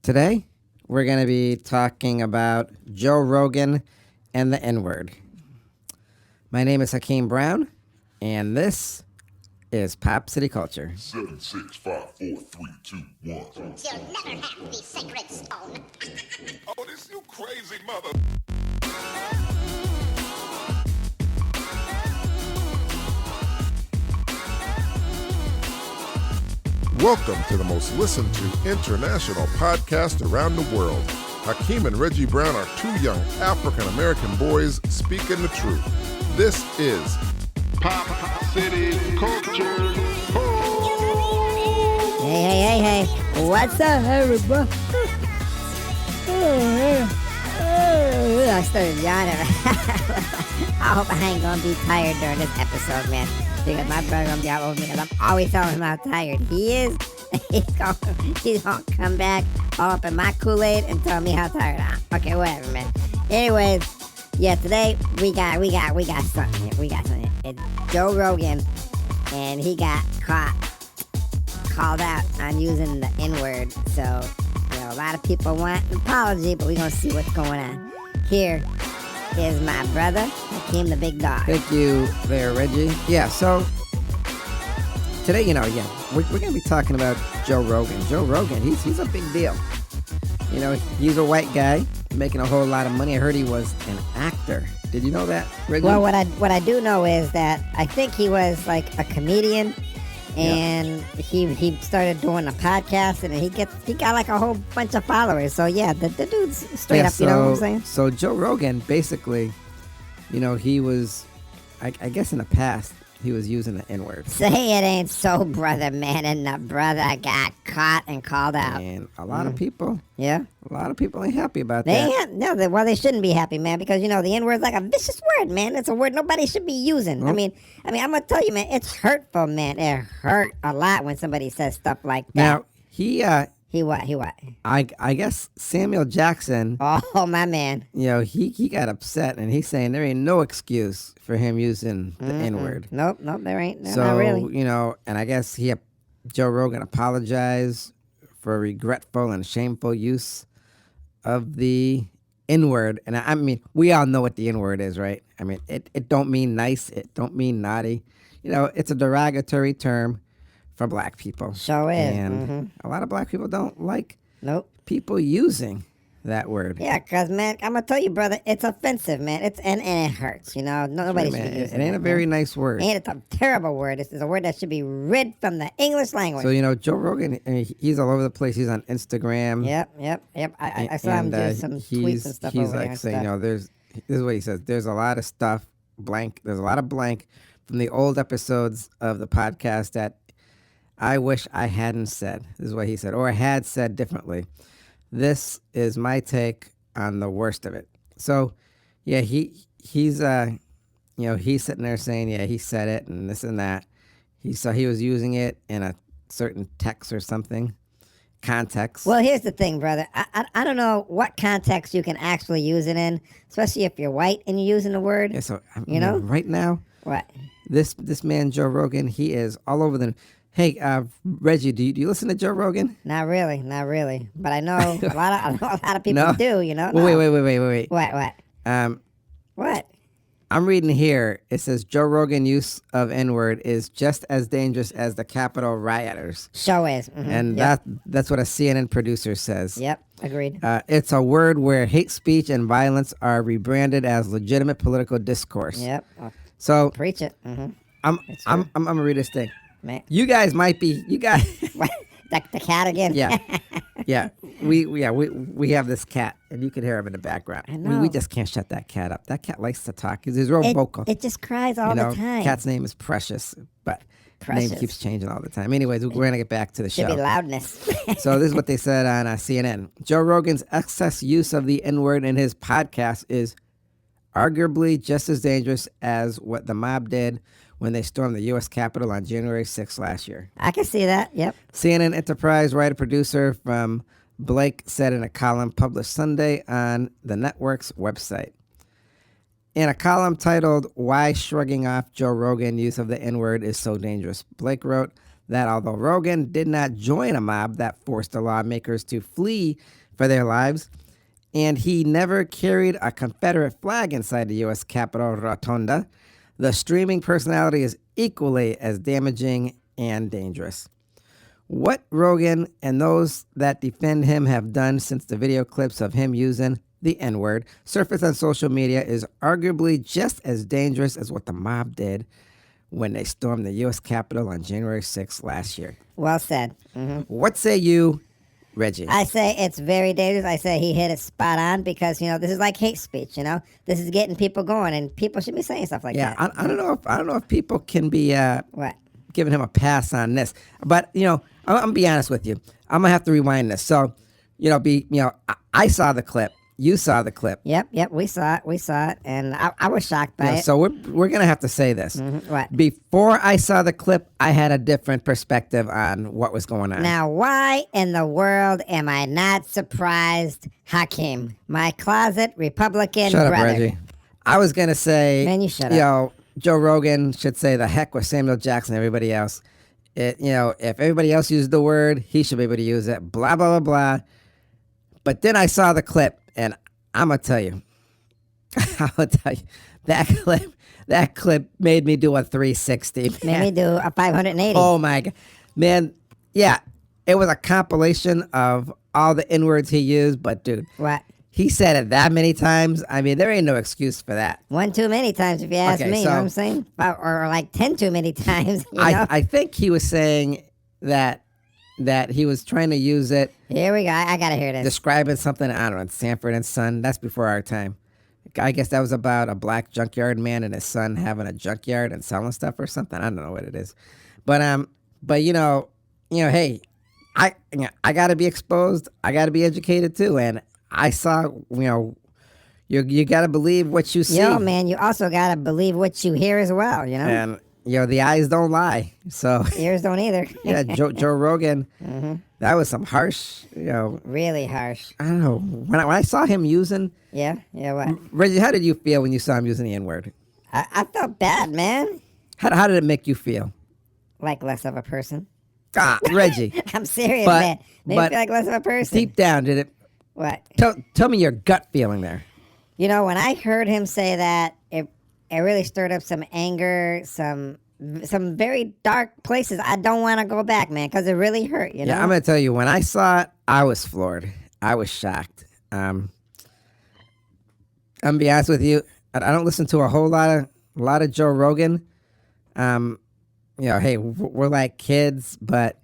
Today, we're going to be talking about Joe Rogan and the N-word. My name is Hakeem Brown, and this is Pop City Culture. 7, 6, 5, 4, 3, 2, 1. You'll never have the sacred stone. Oh, this you crazy mother. Welcome to the most listened to international podcast around the world. Hakeem and Reggie Brown are two young African-American boys speaking the truth. This is Pop City Culture. Hey. What's up, everybody? I started yawning. I hope I ain't gonna be tired during this episode, man. Because my brother gonna be out over me because I'm always telling him how tired he is. He's gonna come back all up in my Kool-Aid and tell me how tired I am. Okay, whatever, man. Anyways, yeah, today we got something here. We got something. It's Joe Rogan, and he got called out on using the N-word. So, a lot of people want an apology, but we're going to see what's going on. Here is my brother, Hakeem the Big Dog. Thank you there, Reggie. Yeah, so today, we're going to be talking about Joe Rogan. Joe Rogan, he's a big deal. He's a white guy making a whole lot of money. I heard he was an actor. Did you know that, Reggie? Well, what I do know is that I think he was like a comedian, and he started doing a podcast, and he got like a whole bunch of followers. So yeah, the dude's straight up. You know what I'm saying? So Joe Rogan, basically, he was, I guess in the past, he was using the N-word. Say it ain't so, brother, man, and the brother got caught and called out. And a lot of people, Yeah. a lot of people ain't happy about that. They shouldn't be happy, man, because, the N-word's like a vicious word, man. It's a word nobody should be using. Nope. I mean, I'm going to tell you, man, it's hurtful, man. It hurt a lot when somebody says stuff like that. Now, He what? I guess Samuel Jackson, Oh, my man. he got upset, and he's saying there ain't no excuse for him using the N-word. Nope, there ain't. No, So, not really. and I guess Joe Rogan apologized for regretful and shameful use of the N-word. And I mean, we all know what the N-word is, right? I mean, it don't mean nice. It don't mean naughty. It's a derogatory term for black people. Sure is. And a lot of black people don't like Nope. people using that word. Yeah, because, man, I'm going to tell you, brother, it's offensive, man. And it hurts, Nobody should be Man, using it ain't a very nice word. And it's a terrible word. It's a word that should be rid from the English language. So, Joe Rogan, he's all over the place. He's on Instagram. Yep. I saw him do some tweets and stuff He's over like there. saying, this is what he says. There's a lot of stuff, there's a lot of blank from the old episodes of the podcast that I wish I hadn't said. This is what he said, or had said differently. This is my take on the worst of it. So, yeah, he's he's sitting there saying, yeah, he said it and this and that. He was using it in a certain text or something, context. Well, here's the thing, brother. I don't know what context you can actually use it in, especially if you're white and you're using the word. Yeah, so right now, What? this man Joe Rogan, he is all over the. Hey, Reggie, do you listen to Joe Rogan? Not really. But I know a lot of people No? do. Well, wait. What? What? I'm reading here. It says Joe Rogan use of N-word is just as dangerous as the Capitol rioters, Show is. and that's what a CNN producer says. Yep. Agreed. It's a word where hate speech and violence are rebranded as legitimate political discourse. Yep. So Preach it. I'm gonna read this thing. Man. You guys might be What? The cat again? Yeah. We have this cat, and you can hear him in the background. I know. We just can't shut that cat up. That cat likes to talk. He's real vocal. It just cries all the time. Cat's name is Precious, but Precious. name keeps changing all the time. Anyways, we're going to get back to the Should be show. loudness. So this is what they said on CNN. Joe Rogan's excess use of the N-word in his podcast is arguably just as dangerous as what the mob did when they stormed the U.S. Capitol on January 6th last year. I can see that. Yep. CNN Enterprise writer-producer from Blake said in a column published Sunday on the network's website. In a column titled, Why Shrugging Off Joe Rogan Use of the N-Word is So Dangerous, Blake wrote, that although Rogan did not join a mob that forced the lawmakers to flee for their lives, and he never carried a Confederate flag inside the U.S. Capitol Rotunda, the streaming personality is equally as damaging and dangerous. What Rogan and those that defend him have done since the video clips of him using the N-word surfaced on social media is arguably just as dangerous as what the mob did when they stormed the U.S. Capitol on January 6th last year. Well said. What say you, Reggie? I say it's very dangerous. I say he hit it spot on because, this is like hate speech, This is getting people going, and people should be saying stuff like that. I don't know if people can be What? giving him a pass on this. But, I'm gonna be honest with you. I'm gonna have to rewind this. So, I saw the clip. You saw the clip. Yep, we saw it, and I was shocked by it. So we're gonna have to say this. What? Before I saw the clip, I had a different perspective on what was going on. Now, why in the world am I not surprised, Hakeem, my closet Republican Shut brother? up, Reggie. I was gonna say, Man, you shut up. Joe Rogan should say the heck with Samuel Jackson and everybody else. If everybody else used the word, he should be able to use it. Blah blah blah blah. But then I saw the clip. And I'm gonna tell you, that clip made me do a 360. Made me do a 580. Oh my god, man! Yeah, it was a compilation of all the N-words he used. But dude, What? he said it that many times. I mean, there ain't no excuse for that. One too many times, if you ask Okay, me. You know what I'm saying? Or like 10 too many times. I think he was saying that he was trying to use it. Here we go. I gotta hear this. Describing something, I don't know, Sanford and Son. That's before our time. I guess that was about a black junkyard man and his son having a junkyard and selling stuff or something. I don't know what it is. But hey, I gotta be exposed. I gotta be educated too. And I saw, you gotta believe what you see. Yo, man, you also gotta believe what you hear as well, And the eyes don't lie. So ears don't either. yeah, Joe Rogan. That was some harsh, Really harsh. I don't know. When I saw him using, Yeah, what? Reggie, how did you feel when you saw him using the N-word? I felt bad, man. How did it make you feel? Like less of a person. Reggie. I'm serious, But- man. Made me but feel like less of a person. Deep down, did it? What? Tell me your gut feeling there. When I heard him say that, it really stirred up some anger, some very dark places. I don't want to go back, man, because it really hurt, Yeah, I'm gonna tell you. When I saw it, I was floored. I was shocked. I'm gonna be honest with you. I don't listen to a lot of Joe Rogan. Hey, we're like kids, but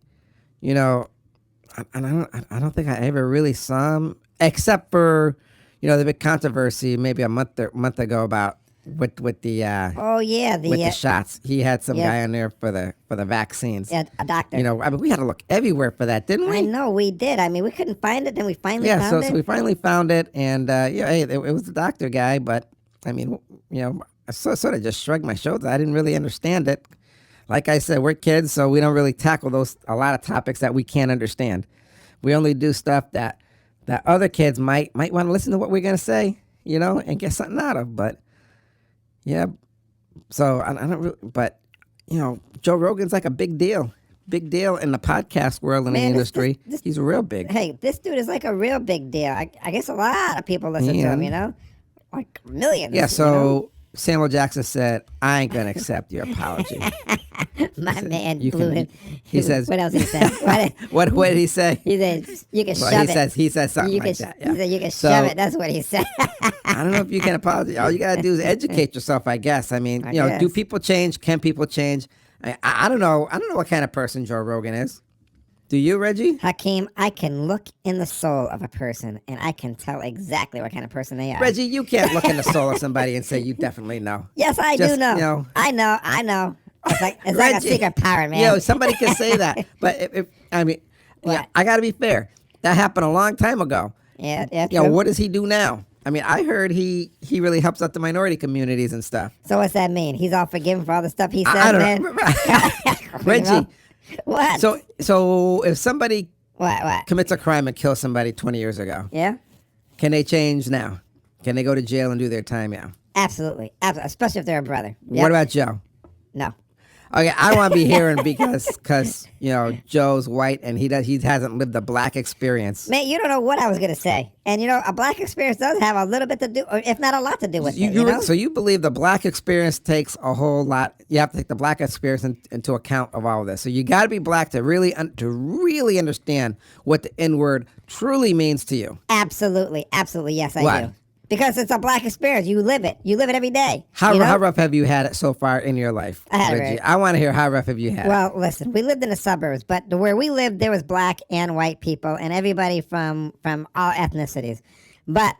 I don't think I ever really saw him, except for the big controversy maybe a month ago about with the Oh yeah, with the shots. He had some guy on there for the vaccines. Yeah, a doctor. We had to look everywhere for that, didn't we? I know we did. I mean, we couldn't find it, then we finally Yeah, found it. so we finally found it, and hey, it was the doctor guy, but I mean, I sort of just shrugged my shoulders. I didn't really understand it. Like I said, we're kids, so we don't really tackle a lot of topics that we can't understand. We only do stuff that other kids might want to listen to what we're gonna say, and get something out of. But yeah, so I don't really, but Joe Rogan's like a big deal in the podcast world and the industry. He's real big. Hey, this dude is like a real big deal. I guess a lot of people listen to him, like millions. Yeah, so Samuel Jackson said, I ain't going to accept your apology. My man you blew can- him. he says- What else he said? What did he say? He said, you can Well, shove it. he says something You like can, that. Yeah. He said, you can So- shove it. That's what he said. I don't know if you can apologize. All you got to do is educate yourself, I guess. I mean, I do guess. people change? Can people change? I don't know. I don't know what kind of person Joe Rogan is. Do you, Reggie? Hakeem, I can look in the soul of a person, and I can tell exactly what kind of person they are. Reggie, you can't look in the soul of somebody and say you definitely know. Yes, I Just, do know. you know. I know. It's like a Reggie, secret power, man. Somebody can say that, but if I mean, What? I got to be fair. That happened a long time ago. yeah, Yo, true. what does he do now? I mean, I heard he really helps out the minority communities and stuff. So what's that mean? He's all forgiven for all the stuff he said, I don't man? know. Reggie, What? so if somebody What? commits a crime and kills somebody 20 years ago, Yeah? can they change now? Can they go to jail and do their time now? Absolutely. Especially if they're a brother. Yep. What about Joe? No. Okay, I don't want to be hearing because Joe's white and he hasn't lived the black experience. Man, you don't know what I was gonna say. And a black experience does have a little bit to do, or if not a lot to do with it. So you believe the black experience takes a whole lot? You have to take the black experience into account of all of this. So you got to be black to really understand what the N-word truly means to you. Absolutely, yes, I Why? do. Because it's a black experience. You live it. You live it every day. How rough have you had it so far in your life, I had it Reggie? very- I want to hear how rough have you had it. Well, listen, we lived in the suburbs, but where we lived, there was black and white people, and everybody from all ethnicities. But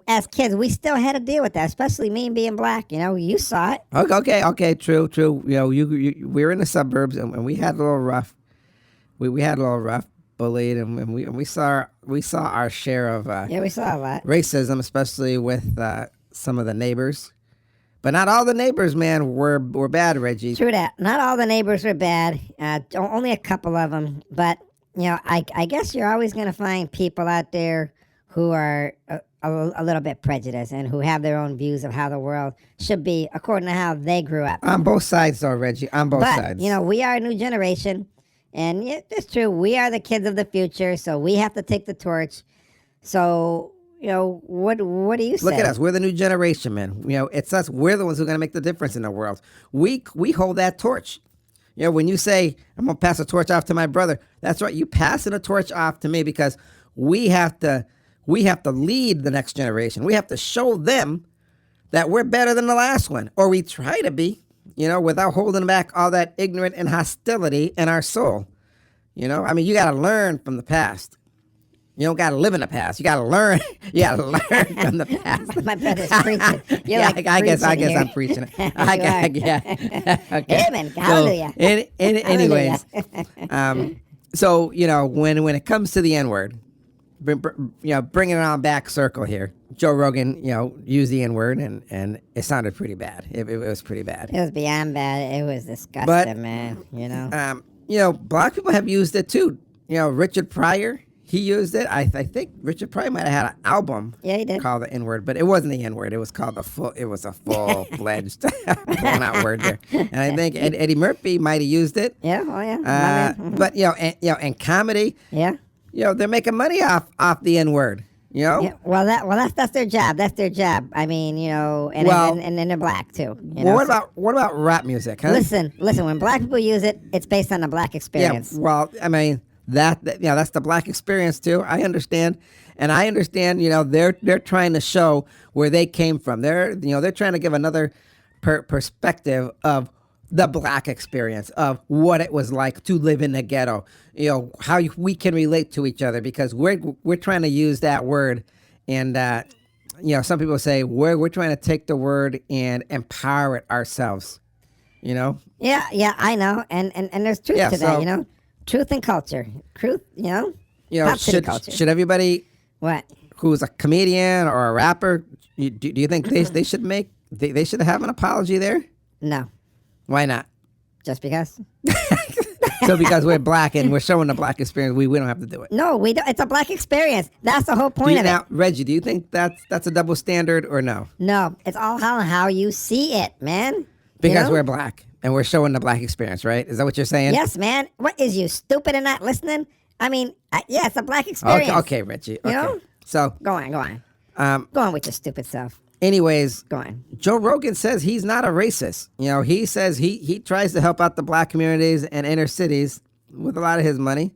as kids, we still had to deal with that, especially me being black. You saw it. Okay, true. We were in the suburbs and we had a little rough. We had a little rough, bullied, and we saw our share of Yeah, we saw a lot. racism, especially with some of the neighbors. But not all the neighbors, man, were bad, Reggie. True that. Not all the neighbors were bad. Only a couple of them. But I guess you're always going to find people out there who are a little bit prejudiced and who have their own views of how the world should be according to how they grew up. On both sides, though, Reggie. On both sides. We are a new generation, and it's true. We are the kids of the future, so we have to take the torch. So, what do you say? Look at us. We're the new generation, man. It's us. We're the ones who are going to make the difference in the world. We hold that torch. When you say, I'm going to pass the torch off to my brother, that's right. You passing the torch off to me because we have to lead the next generation. We have to show them that we're better than the last one, or we try to be, without holding back all that ignorant and hostility in our soul. You got to learn from the past. You don't got to live in the past. You got to learn. You got to learn from the past. My brother's preaching. You're I guess here. I'm preaching it. Yeah. Okay. Amen. Hallelujah. Anyways, so when it comes to the N-word, bringing it on back circle here. Joe Rogan, used the N-word and it sounded pretty bad. It was pretty bad. It was beyond bad. It was disgusting, But, man. Black people have used it too. Richard Pryor, he used it. I think Richard Pryor might have had an album. Yeah, he did. Called the N-word, but it wasn't the N-word. It was called it was a full-fledged blown out word there. And I think Eddie Murphy might have used it. Yeah, oh yeah. My man. But and comedy, Yeah. they're making money off the N-word. Yeah, that's their job. That's their job. I mean, and then they're black too. What about rap music? Huh? Listen. When black people use it, it's based on the black experience. Yeah. Well, I mean that's the black experience too. I understand, and I understand. They're trying to show where they came from. They're trying to give another perspective of the black experience of what it was like to live in the ghetto. How we can relate to each other because we're trying to use that word, and some people say we're trying to take the word and empower it ourselves. Yeah, I know, and there's truth to that. Truth and culture, pop city culture. Should everybody What? who's a comedian or a rapper, do you think they should they should have an apology there? No, Why not? just because. So because we're black and we're showing the black experience, we don't have to do it. No, we don't. It's a black experience. That's the whole point of it. Now, Reggie, do you think that's a double standard or no? No, it's all how you see it, man. Because we're black and we're showing the black experience, right? Is that what you're saying? Yes, man. What is you stupid and not listening? I mean, yeah, it's a black experience. Okay, Reggie. Okay. know? So, Go on. Go on with your stupid self. anyways, Go on. Joe Rogan says he's not a racist. He says he tries to help out the black communities and inner cities with a lot of his money.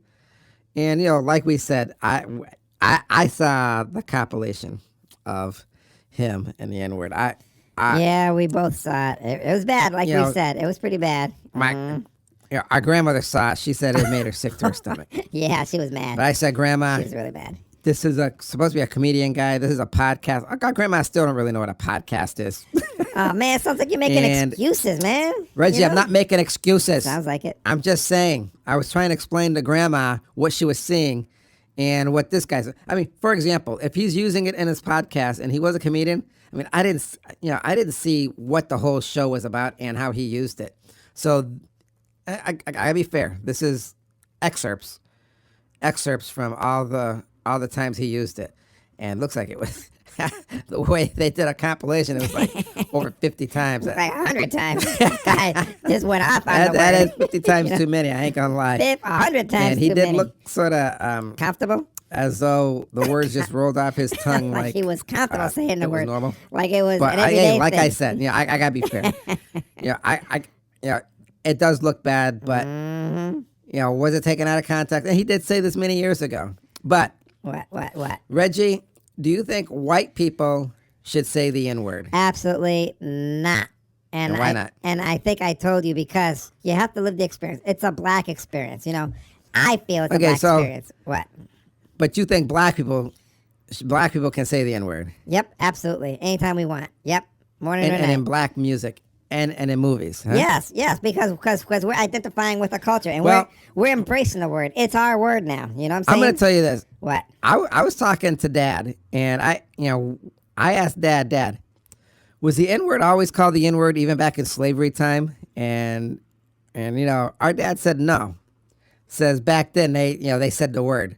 And like we said, I saw the compilation of him and the N-word. Yeah, we both saw it. It was bad, like we said. It was pretty bad. Our grandmother saw it. She said it made her sick to her stomach. Yeah, she was mad. But I said, Grandma, She was really bad. this is supposed to be a comedian guy. This is a podcast. Grandma still don't really know what a podcast is. Oh, man, it sounds like you're making And- excuses, man. Reggie, I'm not making excuses. Sounds like it. I'm just saying. I was trying to explain to Grandma what she was seeing and what this guy's. I mean, for example, if he's using it in his podcast and he was a comedian, I mean, I didn't see what the whole show was about and how he used it. So I gotta be fair. This is excerpts from all the times he used it. and looks like it was the way they did a compilation. It was like over 50 times. Like 100 times. Guy just went off on the That word. is 50 times too many. I ain't gonna lie. 100 times And he too did many. look sort of Comfortable? as though the words just rolled off his tongue Like he was comfortable saying the it was word. normal. Like it was But an everyday like thing. I said, I gotta be fair. It does look bad, but was it taken out of context? And he did say this many years ago. But What? Reggie, do you think white people should say the N-word? Absolutely not. And why not? And I think I told you because you have to live the experience. It's a black experience, I feel it's a black experience. What? But you think black people can say the N-word? Yep, absolutely. Anytime we want. Yep. Morning or And night. in black music and in movies, huh? Yes, because we're identifying with a culture and Well- we're embracing the word. It's our word now. You know what I'm saying? I'm going to tell you this. What? I was talking to Dad, and I asked Dad, was the N-word always called the N-word even back in slavery time? And our dad said no. Says back then they said the word.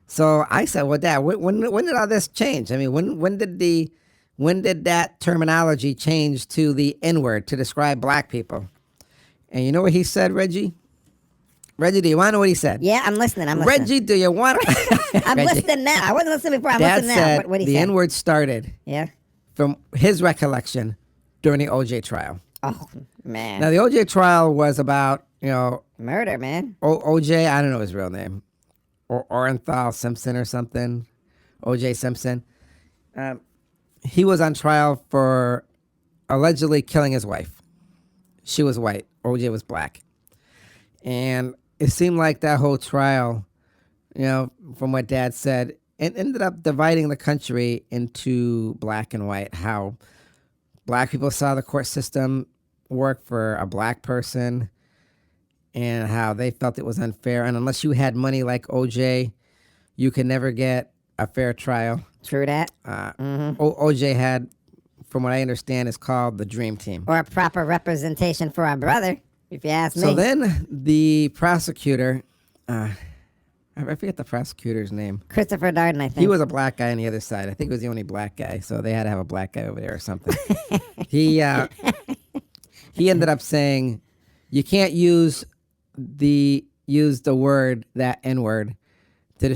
So I said, well, Dad, when did all this change? I mean, when did that terminology change to the N-word to describe black people? And you know what he said, Reggie? Reggie, do you want to know what he said? Yeah, I'm listening. Reggie, do you want to? I'm listening now. I wasn't listening before. I'm Dad listening now. said What he the said? N-word started Yeah. from his recollection during the OJ trial. Oh, man. Now, the OJ trial was about, Murder, man. OJ, I don't know his real name, or Orenthal Simpson or something, OJ Simpson. He was on trial for allegedly killing his wife. She was white. OJ was black. And it seemed like that whole trial, from what Dad said, it ended up dividing the country into black and white, how black people saw the court system work for a black person and how they felt it was unfair. And unless you had money like OJ, you could never get a fair trial. True that. OJ had, from what I understand, is called the Dream Team. Or a proper representation for our brother, if you ask me. So then the prosecutor, I forget the prosecutor's name. Christopher Darden, I think. He was a black guy on the other side. I think he was the only black guy, so they had to have a black guy over there or something. He ended up saying, you can't use the word, that N-word, to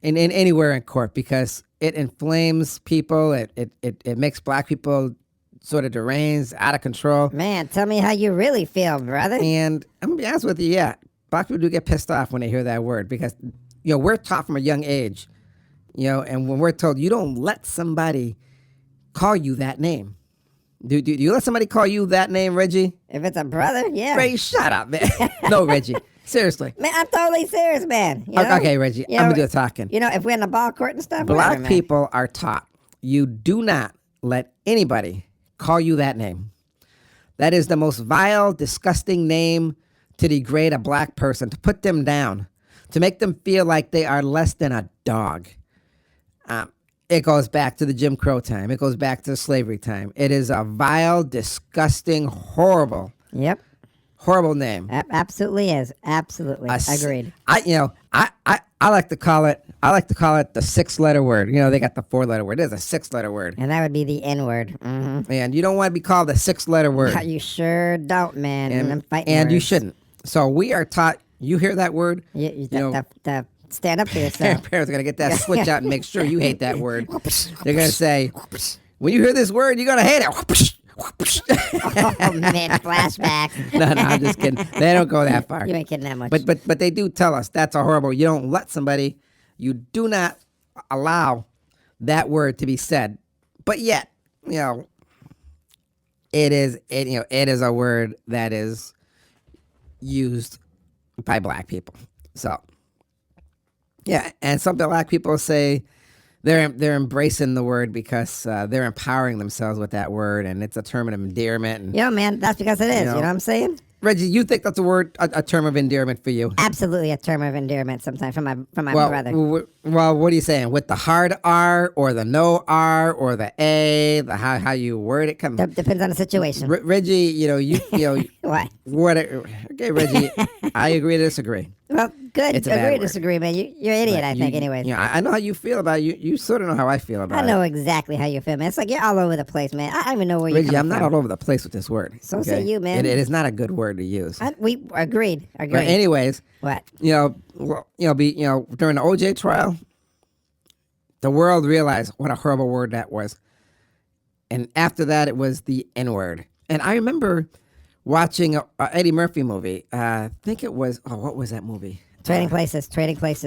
in anywhere in court because it inflames people. It makes black people sort of deranged, out of control. Man, tell me how you really feel, brother. And I'm gonna be honest with you, black people do get pissed off when they hear that word because we're taught from a young age, and when we're told you don't let somebody call you that name. Do you let somebody call you that name, Reggie? If it's a brother, yeah. Ray, shut up, man. No, Reggie. Seriously. Man, I'm totally serious, man. You know? Okay, Reggie. I'm gonna do the talking. If we're in the ball court and stuff, Black whatever, man. people are taught you do not let anybody call you that name. That is the most vile, disgusting name to degrade a black person, to put them down, to make them feel like they are less than a dog. It goes back to the Jim Crow time. It goes back to the slavery time. It is a vile, disgusting, horrible, horrible name. Absolutely is. Absolutely. Agreed. I like to call it the 6-letter word. They got the 4-letter word. There's a 6-letter word. And that would be the N-word. Mm-hmm. And you don't want to be called the 6-letter word. You sure don't, man. And you shouldn't. So we are taught, you hear that word, the stand up for yourself. parents are going to get that switch out and make sure you hate that word. They're going to say, when you hear this word, you're going to hate it. Oh, man, flashback. No, I'm just kidding. They don't go that far. You ain't kidding that much. But they do tell us that's a horrible. You don't let somebody. You do not allow that word to be said. But yet, it is a word that is used by black people. So, yeah, and some black people say they're embracing the word because they're empowering themselves with that word, and it's a term of endearment. And, man, that's because it is. You know what I'm saying? Reggie, you think that's a term of endearment for you? Absolutely a term of endearment sometimes from my brother. Well, what are you saying? With the hard R or the no R or the A, how you word it? Depends on the situation. Reggie, What? Okay, Reggie, I agree to disagree. Well, good. It's a bad Agree, word. disagree, man. You're an idiot, But I think, anyways. I know how you feel about it. You sort of know how I feel about I know exactly how you feel, man. It's like you're all over the place, man. I don't even know where it. you're Reggie, coming I'm not from. all over the place with this word. So say you, man. It is not a good word to use. We agreed. But anyways, What? during the OJ trial, the world realized what a horrible word that was. And after that, it was the N-word. And I remember watching a Eddie Murphy movie. I think it was, what was that movie? Trading Places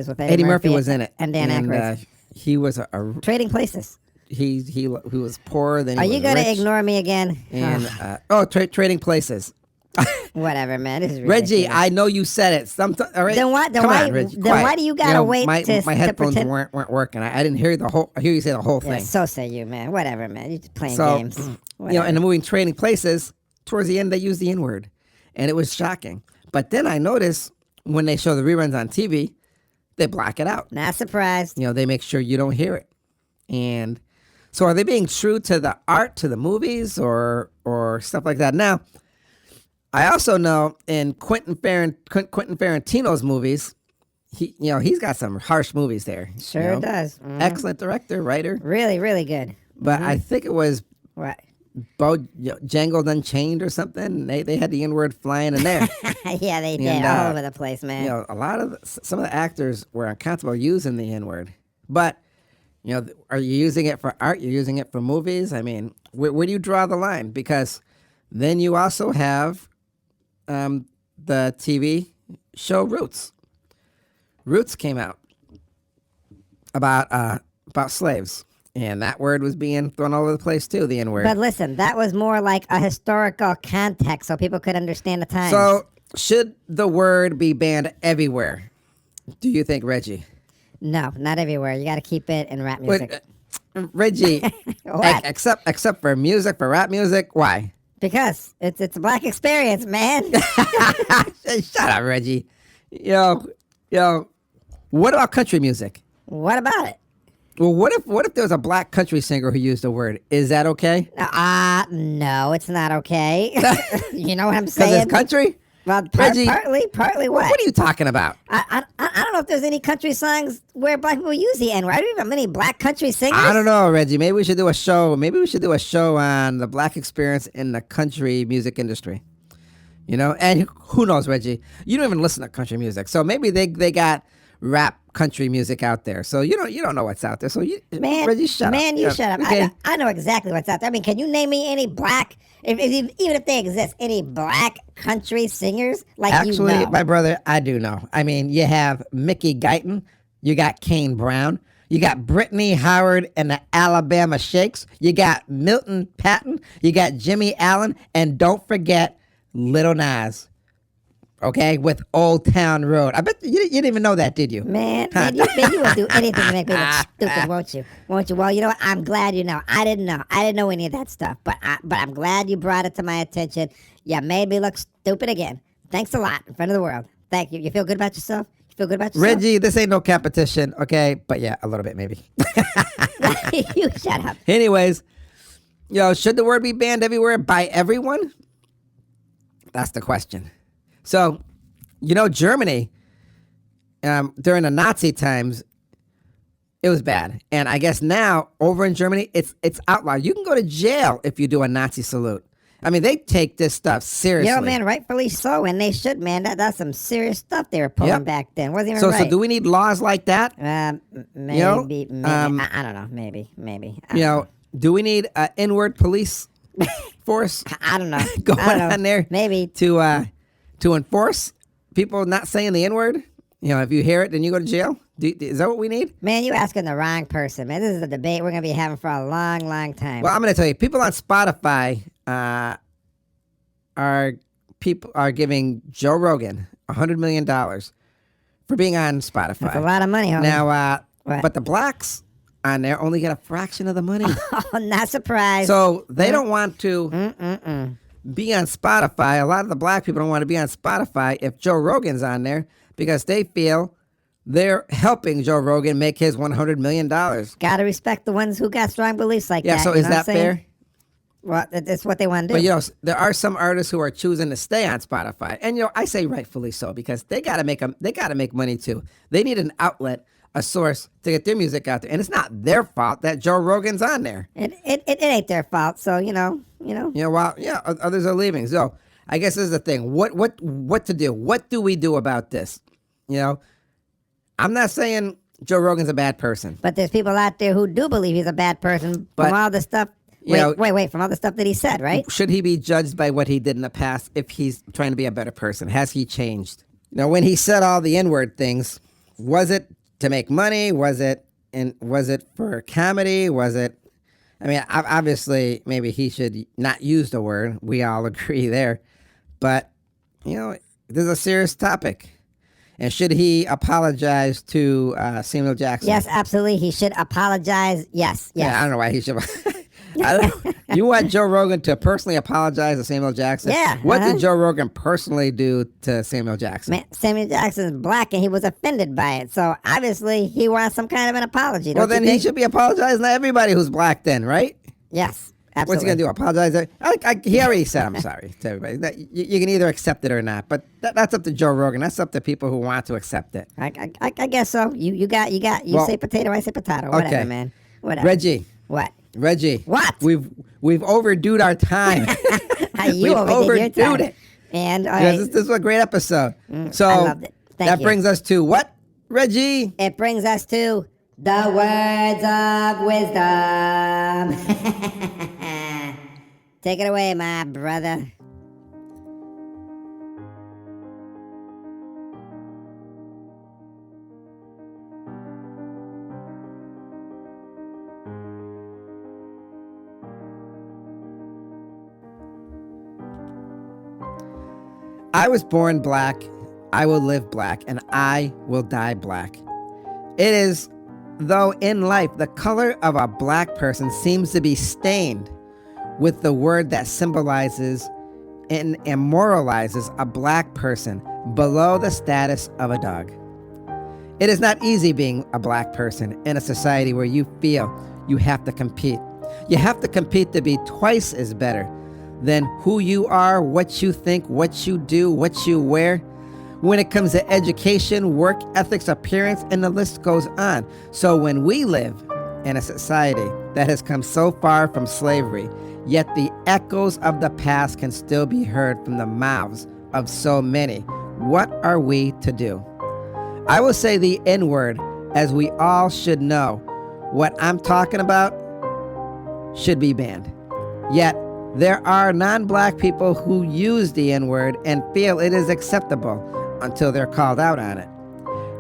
with Eddie Murphy was in it. And Dan Aykroyd. He was Trading Places. he was poor, then he Are was you going to rich. ignore me again? And, Trading Places. Whatever, man. This is ridiculous. Reggie, I know you said it. All right? Then why? Then Come why? on, Reggie, then quiet. why do you gotta wait my, to my headphones pretend? weren't working. I didn't hear I hear you say the whole Yeah, thing. so say you, man. Whatever, man. You're just playing So, games. in the movie Trading Places, towards the end they used the N-word, and it was shocking. But then I noticed when they show the reruns on TV, they block it out. Not surprised. They make sure you don't hear it. And so, are they being true to the art, to the movies, or stuff like that? Now, I also know in Quentin Tarantino's movies, he's got some harsh movies there. Sure does. Mhm. Excellent director, writer. Really, really good. But I think it was What? Django Unchained or something. They had the N-word flying in there. Yeah, they did. And, All over the place, man. A lot of some of the actors were uncomfortable using the N-word. But are you using it for art? You're using it for movies? I mean, where do you draw the line? Because then you also have the TV show Roots. Roots came out about slaves, and that word was being thrown all over the place too. The N-word. But listen, that was more like a historical context, so people could understand the times. So, should the word be banned everywhere? Do you think, Reggie? No, not everywhere. You got to keep it in rap music. Reggie, What? except for music, for rap music, why? Because it's a black experience, man. Hey, shut up, Reggie. What about country music? What about it? Well, what if there was a black country singer who used the word? Is that okay? No, it's not okay. You know what I'm Because saying? it's country? Well, Reggie, partly what? What are you talking about? I don't know if there's any country songs where black people use the N-word. I don't even have many black country singers. I don't know, Reggie. Maybe we should do a show. Maybe we should do a show on the black experience in the country music industry. And who knows, Reggie? You don't even listen to country music, so maybe they got rap country music out there. So you don't know what's out there. So Reggie, shut up. Man, you shut up. Okay. I know exactly what's out there. I mean, can you name me any black, even if they exist, any black country singers? Actually, my brother, I do know. I mean, you have Mickey Guyton, you got Kane Brown, you got Brittany Howard and the Alabama Shakes, you got Milton Patton, you got Jimmy Allen, and don't forget Little Nas. Okay, with Old Town Road. I bet you didn't even know that, did you? Man, you will do anything to make me look stupid, won't you? Won't you? Well, you know what? I'm glad you know. I didn't know. I didn't know any of that stuff. But I'm glad you brought it to my attention. You made me look stupid again. Thanks a lot in front of the world. Thank you. You feel good about yourself? You feel good about yourself? Reggie, this ain't no competition, okay? But yeah, a little bit maybe. You shut up. Anyways, should the word be banned everywhere by everyone? That's the question. So, Germany, during the Nazi times, it was bad. And I guess now, over in Germany, it's outlawed. You can go to jail if you do a Nazi salute. I mean, they take this stuff seriously. Man, rightfully so, and they should, man. That's some serious stuff they were pulling back then. Wasn't even right. So do we need laws like that? Maybe. I don't know. Maybe. Do we need an N-word police force? I don't know. Going on there, maybe to enforce people not saying the N-word? If you hear it, then you go to jail? Is that what we need? Man, you asking the wrong person, man. This is a debate we're going to be having for a long, long time. Well, I'm going to tell you, people on Spotify are giving Joe Rogan $100 million for being on Spotify. That's a lot of money, homie. Now, What? but the blacks on there only get a fraction of the money. Oh, not surprised. So they don't want to be on Spotify. A lot of the black people don't want to be on Spotify if Joe Rogan's on there because they feel they're helping Joe Rogan make his $100 million. Gotta respect the ones who got strong beliefs like that. Yeah, so you is know what that I'm saying? fair? Well, it's what they want to do. But, there are some artists who are choosing to stay on Spotify. And, I say rightfully so because they got to make money too. They need an outlet, a source to get their music out there. And it's not their fault that Joe Rogan's on there. It ain't their fault. So, Others are leaving. So I guess this is the thing. What to do? What do we do about this? I'm not saying Joe Rogan's a bad person. But there's people out there who do believe he's a bad person But, from all the stuff. Wait, from all the stuff that he said, right? Should he be judged by what he did in the past if he's trying to be a better person? Has he changed? When he said all the N-word things, was it to make money? Was it for comedy? Obviously, maybe he should not use the word. We all agree there. But, this is a serious topic. And should he apologize to Samuel Jackson? Yes, absolutely. He should apologize. Yes. Yeah, I don't know why he should. You want Joe Rogan to personally apologize to Samuel Jackson? Yeah. What did Joe Rogan personally do to Samuel Jackson? Man, Samuel Jackson's black and he was offended by it. So obviously he wants some kind of an apology. Well, then he should be apologizing to everybody who's black then, right? Yes. Absolutely. What's he going to do? Apologize? He already said I'm sorry to everybody. You can either accept it or not, but that's up to Joe Rogan. That's up to people who want to accept it. I guess so. You say potato, I say potato. Whatever, okay. Man. Whatever. Reggie. What? Reggie. What? We've overdued our time. We've overdid your time. It. And this is a great episode. So I loved it. Thank you. Brings us to what, Reggie? It brings us to the words of wisdom. Take it away, my brother. I was born black, I will live black, and I will die black. It is, though in life, the color of a black person seems to be stained with the word that symbolizes and immortalizes a black person below the status of a dog. It is not easy being a black person in a society where you feel you have to compete. You have to compete to be twice as better than who you are, what you think, what you do, what you wear. When it comes to education, work ethics, appearance, and the list goes on. So when we live in a society that has come so far from slavery, yet the echoes of the past can still be heard from the mouths of so many, what are we to do? I will say the N-word, as we all should know. What I'm talking about should be banned. Yet, there are non-black people who use the N-word and feel it is acceptable until they're called out on it.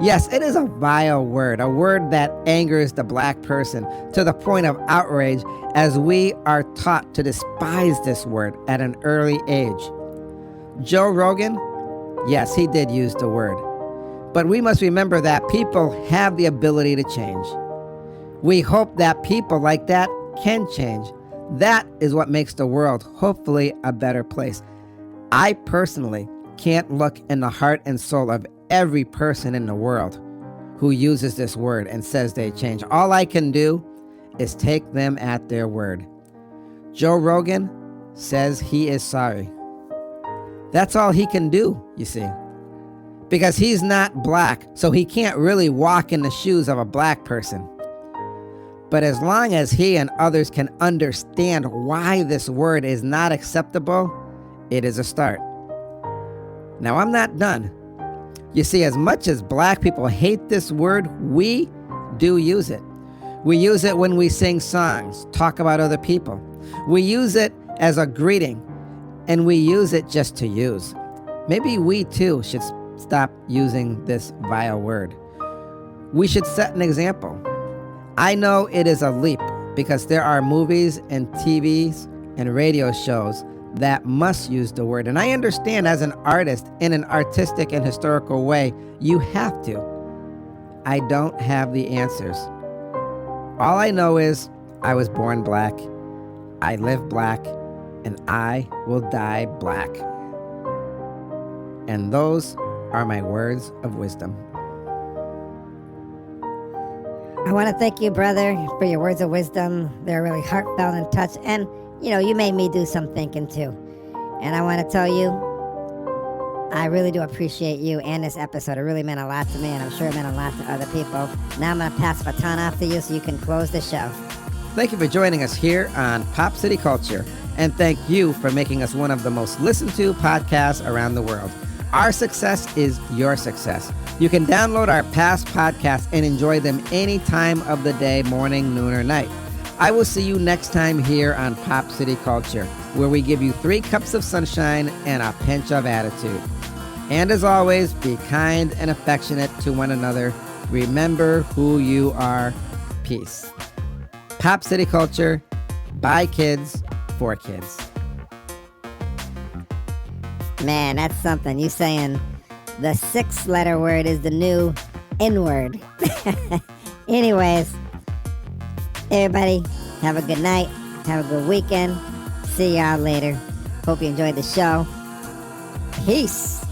Yes, it is a vile word, a word that angers the black person to the point of outrage, as we are taught to despise this word at an early age. Joe Rogan, yes, he did use the word. But we must remember that people have the ability to change. We hope that people like that can change. That is what makes the world, hopefully, a better place. I personally can't look in the heart and soul of every person in the world who uses this word and says they change. All I can do is take them at their word. Joe Rogan says he is sorry. That's all he can do, you see. Because he's not black, so he can't really walk in the shoes of a black person. But as long as he and others can understand why this word is not acceptable, it is a start. Now, I'm not done. You see, as much as black people hate this word, we do use it. We use it when we sing songs, talk about other people. We use it as a greeting, and we use it just to use. Maybe we too should stop using this vile word. We should set an example. I know it is a leap because there are movies and TVs and radio shows that must use the word. And I understand as an artist, in an artistic and historical way, you have to. I don't have the answers. All I know is I was born black, I live black, and I will die black. And those are my words of wisdom. I want to thank you, brother, for your words of wisdom. They're really heartfelt and touched. And, you made me do some thinking too. And I want to tell you, I really do appreciate you and this episode. It really meant a lot to me, and I'm sure it meant a lot to other people. Now I'm going to pass the baton off to you so you can close the show. Thank you for joining us here on Pop City Culture, and thank you for making us one of the most listened to podcasts around the world. Our success is your success. You can download our past podcasts and enjoy them any time of the day, morning, noon, or night. I will see you next time here on Pop City Culture, where we give you 3 cups of sunshine and a pinch of attitude. And as always, be kind and affectionate to one another. Remember who you are. Peace. Pop City Culture, by kids, for kids. Man, that's something. You saying the 6-letter word is the new N-word. Anyways, everybody, have a good night. Have a good weekend. See y'all later. Hope you enjoyed the show. Peace.